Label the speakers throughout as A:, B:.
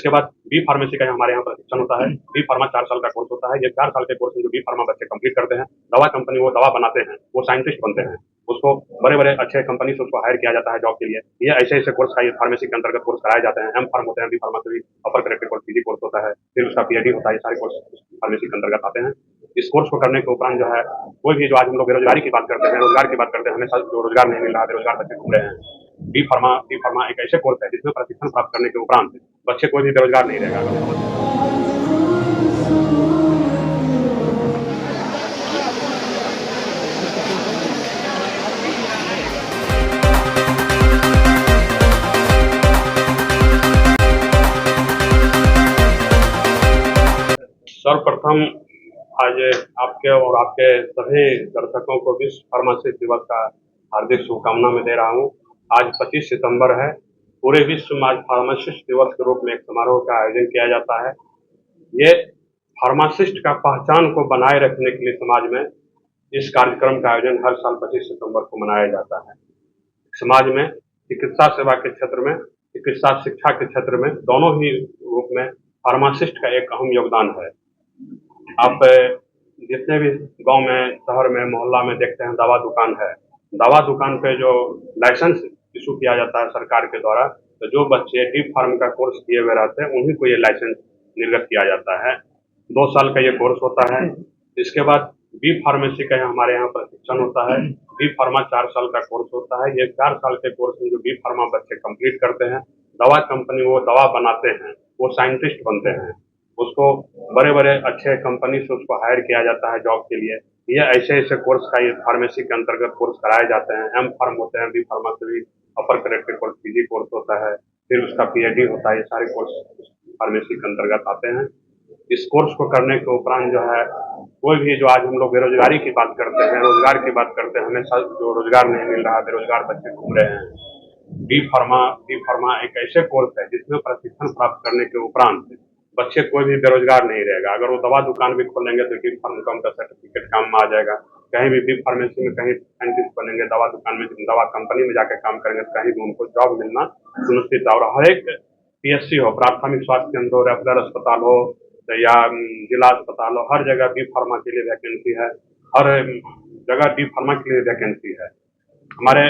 A: इसके बाद B pharmacy का हमारे यहाँ प्रशिक्षण होता है। बी फार्मा 4 साल का कोर्स होता है। ये 4 साल के कोर्स में जो बी फार्मा बच्चे कंप्लीट करते हैं, दवा कंपनी वो दवा बनाते हैं, वो साइंटिस्ट बनते हैं, उसको बड़े-बड़े अच्छे कंपनी से उसको हायर किया जाता है जॉब के लिए। ये ऐसे-ऐसे कोर्स का ये फार्मेसी के अंतर्गत कोर्स कराए जाते हैं। एम फार्म होते हैं, बी फार्मा से भी अपर कलेक्टेड कोर्स, पीजी कोर्स होता है, फिर उसका पीएचडी होता है। ये सारे कोर्स फार्मेसी के अंतर्गत आते हैं। इस कोर्स को करने के उपरांत जो है, कोई भी जो आज हम लोग बेरोजगारी की बात करते हैं, रोजगार की बात करते हैं, हमें जो रोजगार नहीं मिल रहा है, बेरोजगार बच्चे घूम रहे हैं। बी फार्मा एक ऐसे कोर्स है जिसमें प्रशिक्षण प्राप्त करने के उपरांत बच्चे कोई भी बेरोजगार नहीं रहेगा। सर्वप्रथम आज आपके और आपके सभी दर्शकों को विश्व फार्मासिस्ट दिवस का हार्दिक शुभकामना मैं दे रहा हूँ। आज 25 सितंबर है। पूरे विश्व में आज फार्मासिस्ट दिवस के रूप में एक समारोह का आयोजन किया जाता है। ये फार्मासिस्ट का पहचान को बनाए रखने के लिए समाज में इस कार्यक्रम का आयोजन हर साल 25 सितंबर को मनाया जाता है। समाज में चिकित्सा सेवा के क्षेत्र में, चिकित्सा शिक्षा के क्षेत्र में, दोनों ही रूप में फार्मासिस्ट का एक अहम योगदान है। आप जितने भी गांव में, शहर में, मोहल्ला में देखते हैं दवा दुकान है। दवा दुकान पे जो लाइसेंस इशू किया जाता है सरकार के द्वारा, तो जो बच्चे डी फार्म का कोर्स किए हुए रहते हैं उन्हीं को ये लाइसेंस निर्गत किया जाता है। 2 साल का ये कोर्स होता है। इसके बाद बी फार्मेसी का हमारे यहाँ प्रशिक्षण होता है। बी फार्मा 4 साल का कोर्स होता है। ये 4 साल के कोर्स में जो बी फार्मा बच्चे कंप्लीट करते हैं, दवा कंपनी वो दवा बनाते हैं, वो साइंटिस्ट बनते हैं, उसको बड़े-बड़े अच्छे कंपनी से उसको हायर किया जाता है जॉब के लिए। ये ऐसे-ऐसे कोर्स का ये फार्मेसी के अंतर्गत कोर्स कराए जाते हैं। एम फार्म होते हैं, बी फार्मा से भी अपर कलेक्टेड कोर्स, पीजी कोर्स होता है, फिर उसका पीएचडी होता है। ये सारे कोर्स फार्मेसी के अंतर्गत आते हैं। इस कोर्स को करने के उपरांत जो है, कोई भी जो आज हम लोग बेरोजगारी की बात करते हैं, रोजगार की बात करते हैं, हमें जो रोजगार नहीं मिल रहा, बेरोजगार बच्चे घूम रहे हैं। बी फार्मा एक ऐसे कोर्स है जिसमें प्रशिक्षण प्राप्त करने के उपरांत बच्चे कोई भी बेरोजगार नहीं रहेगा। अगर वो दवा दुकान भी खोलेंगे तो बी फार्म का उनका सर्टिफिकेट काम में आ जाएगा। कहीं भी बी फार्मेसी में कहीं साइंटिस्ट बनेंगे, दवा दुकान में, दवा कंपनी में जाकर काम करेंगे तो कहीं भी उनको जॉब मिलना सुनिश्चित है। और हर एक पीएचसी हो, प्राथमिक स्वास्थ्य केंद्र हो, रेफरल अस्पताल हो या जिला अस्पताल हो, हर जगह बी फार्मा के लिए वैकेंसी है। हर जगह बी फार्मा के लिए वैकेंसी है। हमारे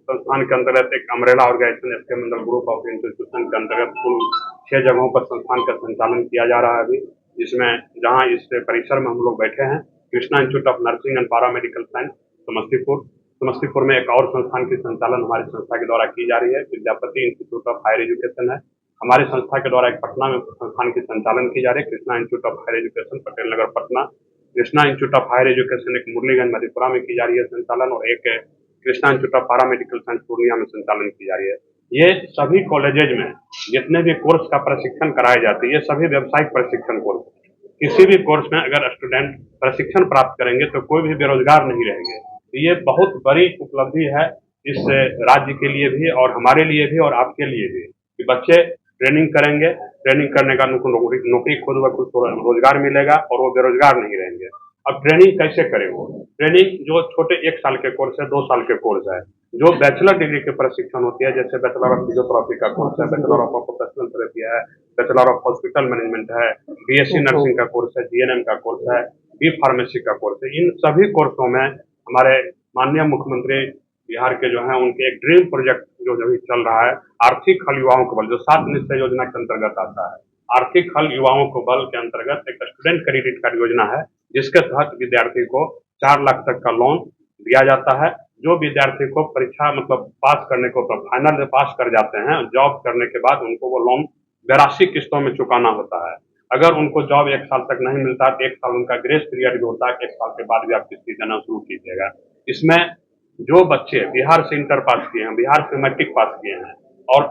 A: संस्थान के अंतर्गत एक umbrella organisation SK Mandal group of institution के अंतर्गत कुल 6 जगहों पर संस्थान का संचालन किया जा रहा है अभी, जिसमें जहां इस परिसर में हम लोग बैठे हैं, Krishna institute of nursing and paramedical science Samastipur में एक और संस्थान की संचालन हमारी संस्था के द्वारा की जा रही है। Vidyapati institute of higher education है हमारी संस्था के द्वारा। एक पटना में संस्थान की संचालन की जा रही है, Krishna institute of higher education, Patel Nagar, Patna. Krishna institute of higher education एक मुरलीगंज मधेपुरा में की जा रही है संचालन, और एक Krishna institute of paramedical science Purnia में संचालन की जा रही है। ये सभी कॉलेजेज में जितने भी कोर्स का प्रशिक्षण कराए जाते हैं, ये सभी व्यावसायिक प्रशिक्षण कोर्स। किसी भी कोर्स में अगर स्टूडेंट प्रशिक्षण प्राप्त करेंगे तो कोई भी बेरोजगार नहीं रहेंगे। ये बहुत बड़ी उपलब्धि है इस राज्य के लिए भी, और हमारे लिए भी, और आपके लिए भी, कि बच्चे ट्रेनिंग करेंगे, ट्रेनिंग करने का उनको नौकरी खुद ब खुद रोजगार मिलेगा और वो बेरोजगार नहीं रहेंगे। अब ट्रेनिंग कैसे करें? वो ट्रेनिंग जो छोटे 1 साल के कोर्स है, 2 साल के कोर्स है, जो बैचलर डिग्री के प्रशिक्षण होती है, जैसे बैचलर ऑफ फिजियोथेरेपी का कोर्स है, बैचलर ऑफ ऑक्यूपेशनल थेरेपी है, बैचलर ऑफ हॉस्पिटल मैनेजमेंट है, बीएससी नर्सिंग का कोर्स है, जीएनएम का कोर्स है, बी फार्मेसी का कोर्स है। इन सभी कोर्सों में हमारे माननीय मुख्यमंत्री बिहार के जो है, उनके एक ड्रीम प्रोजेक्ट जो अभी चल रहा है, आर्थिक हल युवाओं को बल, जो 7 निश्चय योजना के अंतर्गत आता है। आर्थिक हल युवाओं को बल के अंतर्गत एक स्टूडेंट क्रेडिट कार्ड योजना है, जिसके तहत विद्यार्थी को 4 लाख तक का लोन दिया जाता है। जो विद्यार्थी को परीक्षा पास करने को, फाइनल में पास कर जाते हैं, जॉब करने के बाद उनको वो लोन 82 किस्तों में चुकाना होता है। अगर उनको जॉब 1 साल तक नहीं मिलता, 1 साल उनका ग्रेस पीरियड भी होता है, 1 साल के बाद भी आप किस्ती देना शुरू कीजिएगा। इसमें जो बच्चे बिहार से इंटर पास किए हैं, बिहार से मैट्रिक पास किए हैं, और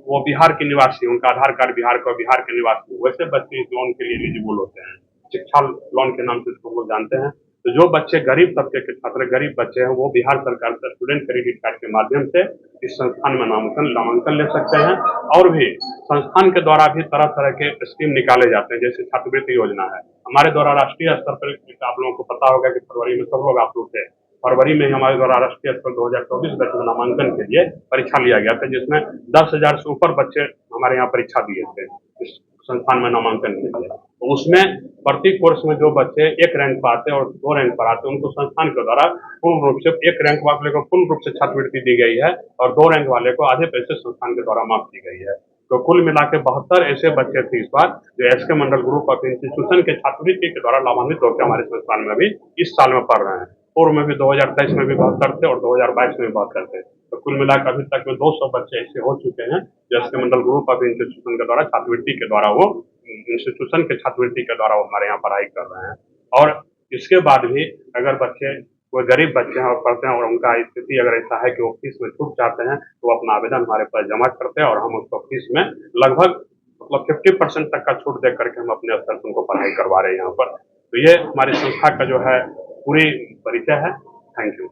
A: वो बिहार के निवासी, उनका आधार कार्ड बिहार का, बिहार के निवासी, वैसे बच्चे इस लोन के लिए एलिजिबल होते हैं। शिक्षा लोन के नाम से इसको लोग जानते हैं। तो जो बच्चे गरीब तबके के छात्र, गरीब बच्चे हैं, वो बिहार सरकार से स्टूडेंट क्रेडिट कार्ड के माध्यम से इस संस्थान में नामांकन ले सकते हैं। और भी संस्थान के द्वारा भी तरह तरह के स्कीम निकाले जाते हैं, जैसे छात्रवृत्ति योजना है हमारे द्वारा राष्ट्रीय स्तर पर। आप लोगों को पता होगा कि फरवरी में सब लोग आप लोग थे, फरवरी में हमारे द्वारा राष्ट्रीय स्तर 2024 बैच में नामांकन के लिए परीक्षा लिया गया था, जिसमें 10,000 से ऊपर बच्चे हमारे यहाँ परीक्षा दिए थे। इस संस्थान में नामांकन के लिए। तो उसमें प्रति कोर्स में जो बच्चे 1 रैंक पर आते हैं और 2 रैंक पर आते हैं, उनको संस्थान के द्वारा पूर्ण रूप से 1 रैंक वाले को पूर्ण रूप से छात्रवृत्ति दी गई है और 2 रैंक वाले को आधे पैसे संस्थान के द्वारा माफ की गई है। तो कुल मिला के 72 ऐसे बच्चे थे इस बार जो SK Mandal group of institution के छात्रवृत्ति के द्वारा लाभान्वित होकर हमारे संस्थान में अभी इस साल में पढ़ रहे हैं। पूर्व में भी 2023 में भी 72 थे और 2022 में भी 72 थे। तो कुल मिलाकर अभी तक में 200 बच्चे ऐसे हो चुके हैं जो SK Mandal group of institution के द्वारा छात्रवृत्ति के द्वारा वो इंस्टीट्यूशन के छात्रवृत्ति के द्वारा वो हमारे यहाँ पढ़ाई कर रहे हैं। और इसके बाद भी अगर बच्चे कोई गरीब बच्चे हैं और पढ़ते हैं और उनका स्थिति अगर ऐसा है कि वो फीस में छूट चाहते हैं तो वो अपना आवेदन हमारे पास जमा करते हैं और हम उसको फीस में लगभग मतलब 50% तक का छूट दे करके हम अपने स्तर से उनको पढ़ाई करवा रहे हैं यहाँ पर। तो ये हमारी संस्था का जो है पूरी परिचय है। Thank you.